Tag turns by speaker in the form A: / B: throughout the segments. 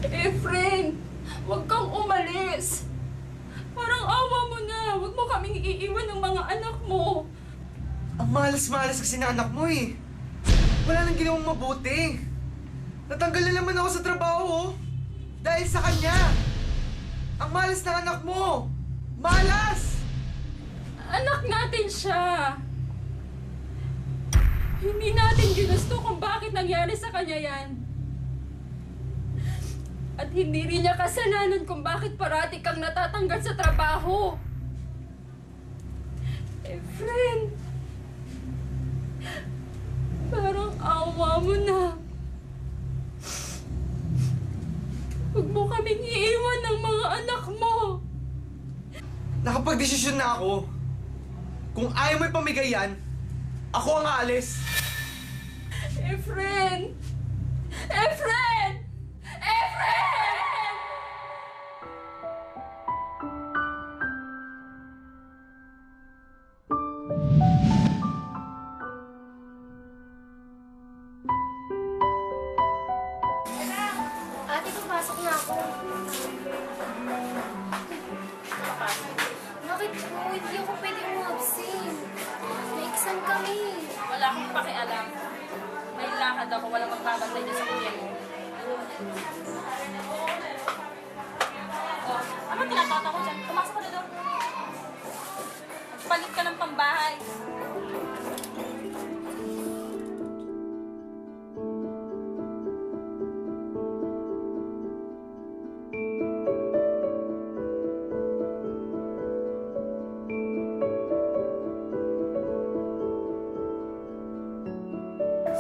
A: Efren, huwag kang umalis. Parang awa mo na. Huwag mo kaming iiwan ng mga anak mo.
B: Ang malas-malas kasi na anak mo eh. Wala nang ginawang mabuti. Natanggal na naman ako sa trabaho oh. Dahil sa kanya. Ang malas ng anak mo. Malas!
A: Anak natin siya. Hindi natin ginusto kung bakit nangyari sa kanya yan. At hindi rin niya kasalanan kung bakit parati kang natatanggal sa trabaho. Efren, parang awa mo na. Huwag mo kaming iiwan ng mga anak mo.
B: Nakapag-desisyon na ako. Kung ayaw mo ipamigay yan, ako ang aalis.
A: Efren! Efren! Efren!
C: Ate, pumasok na ako. Bakit po? Hindi ako pwede umabsent. May exam kami.
A: Wala akong pakialam. May lakad ako, walang magbabantay niya sa kuya mo. Oh, ano tinatata ko dyan? Pumasok ka na doon. Palit ka ng pambahay.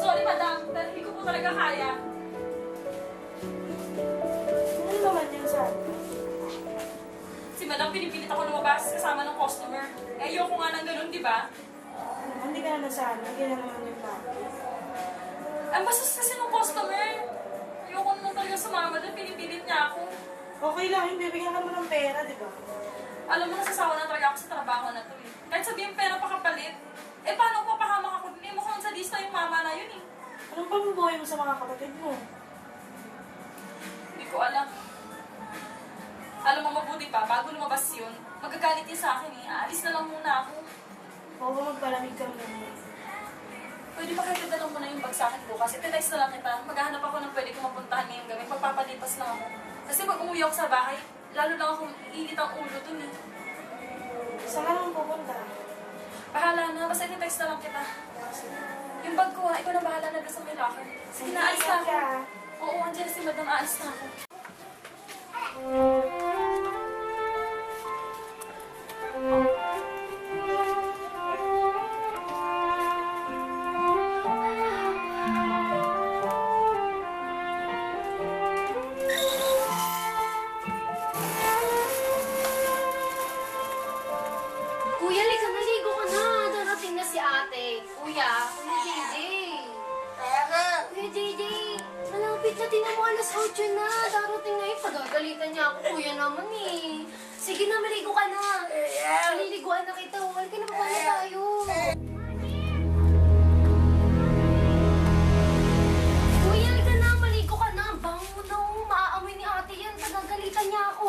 A: Sorry, madam. Dahil hindi ko po talaga kaya.
C: Ano naman yan sa
A: Si madam, pinipilit ako lumabas kasama ng customer. Eh, ayoko nga ng ganun, di ba?
C: Hindi ka na nasaan. Hindi na naman yung bago.
A: Ang bastos kasi ng customer. Ayoko naman talaga sumama doon. Pinipilit niya ako.
C: Okay lang, hindi bibigyan ka mo ng pera, di ba?
A: Alam mo, nasasawa na talaga ako sa trabaho na to eh. Kahit sabihin pera pa kapalit, eh paano ko papahamak ako din? Eh mukhang sadista yung mama na yun eh.
C: Anong pamumuhay mo sa mga kapatid mo?
A: Hindi ko alam. Alam mo, mabuti pa, bago lumabas yun, magagalit yun sa akin eh. Aalis na lang muna ako.
C: Huwag ka magpalamig kang ganyan.
A: Pwede ba kayo dadalong mo na yung bag sa akin bukas? Ite-text na lang kita. Maghahanap ako ng pwede kong mapuntahan ngayong gabi. Magpapalipas lang ako. Kasi pag umuwi ako sa bahay, lalo lang akong iinit ang ulo dun eh.
C: Saan ka naman pupunta?
A: Bahala na, basta ite-text na lang kita. Yung bag ko ikaw na bahala na doon sa may locker. Sige na, alis na ako. Oo, andyan na si madam, aalis na ako.
C: Kuya, lika, naligo ka na. Darating na si ate. Kuya JJ. Kuya JJ, malapit na din mo alas 8 na. Darating na yung pagagalitan niya ako. Kuya naman eh. Sige na, maligo ka na. Maliliguan na kita. Huwag ka na, paano tayo? Kuya, lika na. Maligo ka na. Bango mo na. Maaamoy ni ate yan. Pagagalitan niya ako.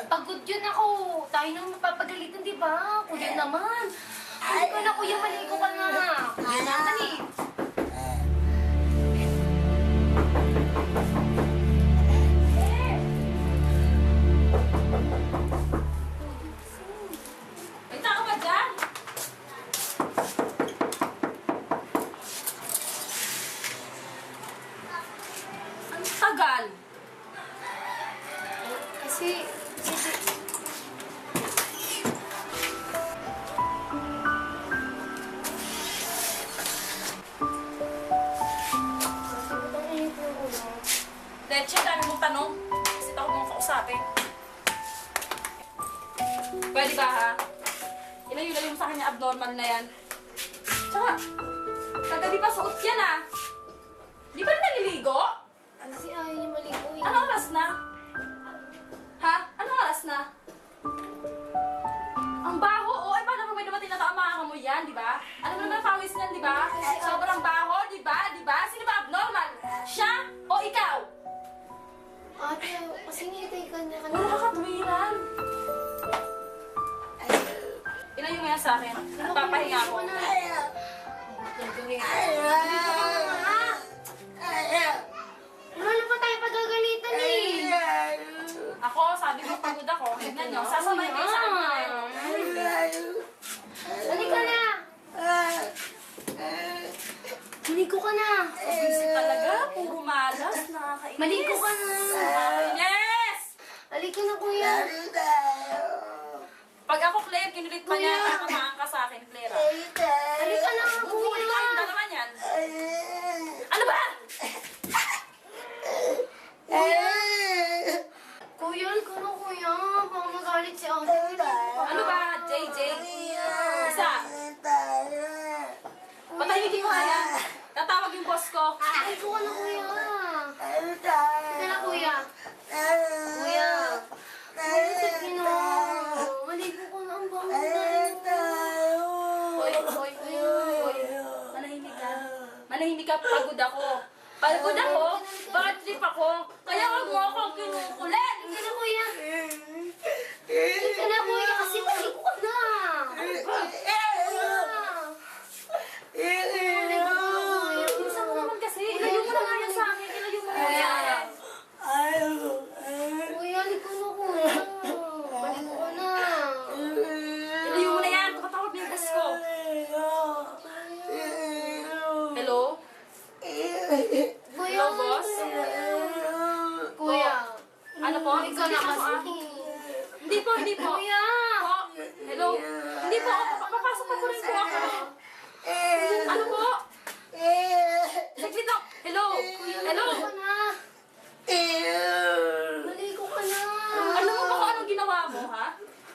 C: Pagod yun ako. Tayo nang mapapagalitan, di ba? Kuya naman. Hindi ka na, kuya. Maligo ka na. Kuya naman eh.
A: May tao ba dyan? Ang tagal.
C: Kasi,
A: Leche, dami mong tanong. Kasi ako mong kausapin. Pwede ba ha? Ilayo-layo mo sa kanya abnormal na yan. Tsaka, kagabi pa suot yan ah. Di ba na naliligo?
C: kasi ayaw niya maligo eh.
A: Anong oras na? Ha? Anong oras na? Ang baho, oh. Eh, paano kung may dumating na tao, makakamoy yan, di ba? Alam mo naman pawis niyan, di ba? Sobrang baho, di ba? Di ba? Sino ba abnormal? Siya o ikaw?
C: Ate, Kasi ngitay ka na
A: Wala ka katwiran. Ilayo mo yan sa akin. Papahinga ako.
C: Wala na pa tayo pagagalitan eh.
A: Ako, sabi ko pagod ako. Tignan nyo, sasabay kayo sa akin.
C: Halika na. Maligo ka na.
A: Busy talaga. Puro malas. Nakakainis.
C: Maligo ka na.
A: Yes!
C: Halika na, kuya.
A: Pag ako, Claire, kinulit pa niya. Kakamaan ka sa akin, Claire.
C: Halika na,
A: Bubuli
C: kuya.
A: ko yung dalawa niyan. Ano ba?
C: Kuya, halika na, kuya. Baka magalit si ate.
A: Ano ba, JJ? Isa. Patahimik mo kaya. Tatawag yung boss ko.
C: Maligo ka na, kuya. Halika na, kuya. Kuya. Maligo ka na. Maligo ka na. Ang bango na.
A: Hoy, hoy, hoy. Manahimik ka. Manahimik ka, pagod ako. Pagod ako, bad trip ako. Kaya wag mo akong kinukulit.
C: Halika na, kuya. Halika na, kuya. Kasi maligo ka na.
A: Bilisan mo naman kasi. Ilayo mo na nga yan sa akin. Ilayo mo na yan.
C: Kuya, halika na, kuya. Maligo ka na.
A: Ilayo mo na yan. Tumatawag na yung boss ko. Hello?
C: Kuya,
A: Hello, boss?
C: Kuya.
A: Ano po?
C: Ikaw na kasi.
A: Hindi po, hindi po.
C: Kuya.
A: Po? Hello? Hindi po. Papapasok pa po rin po ako. Ano po? Saglit lang. Hello? Hello?
C: Maligo ka na. Maligo ka na.
A: Alam mo ba kung anong ginawa mo, ha?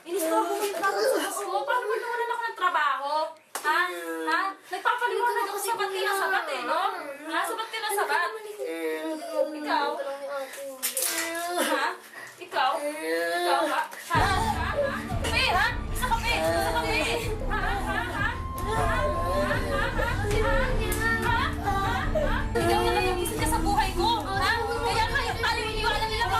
A: Inistorbo mo yung trabaho sa boss ko. Paano mo nawalan ako ng trabaho? Ha? Ha? Nagpapaliwanag ako sa ba't tinasabat eh, no? Ha? Sa ba't tinasabat? Ikaw? Ha? Ikaw? Ikaw, ha? Ha? Ha? Ha? Kape, ha? Isa kape! Isa kape! Ha? Ha? Ha? Ha? Ha? Ha? Ha? Ha? Ha? Ha? Ikaw na lang yung isa ka sa buhay ko, ha? Kaya kayo, tayo yung iwala nila mo!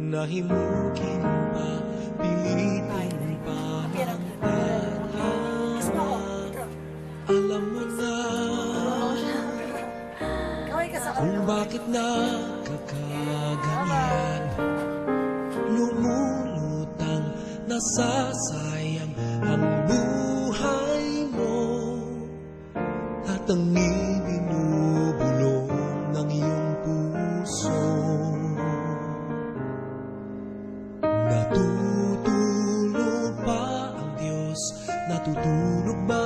D: nahimukin pa, pilitin pa alam mo na kung bakit nakakaganyan, lumulutang nasasayang ang buhay mo at ang ibinubulong ng iyong puso. Natutulog ba ang Diyos? Natutulog ba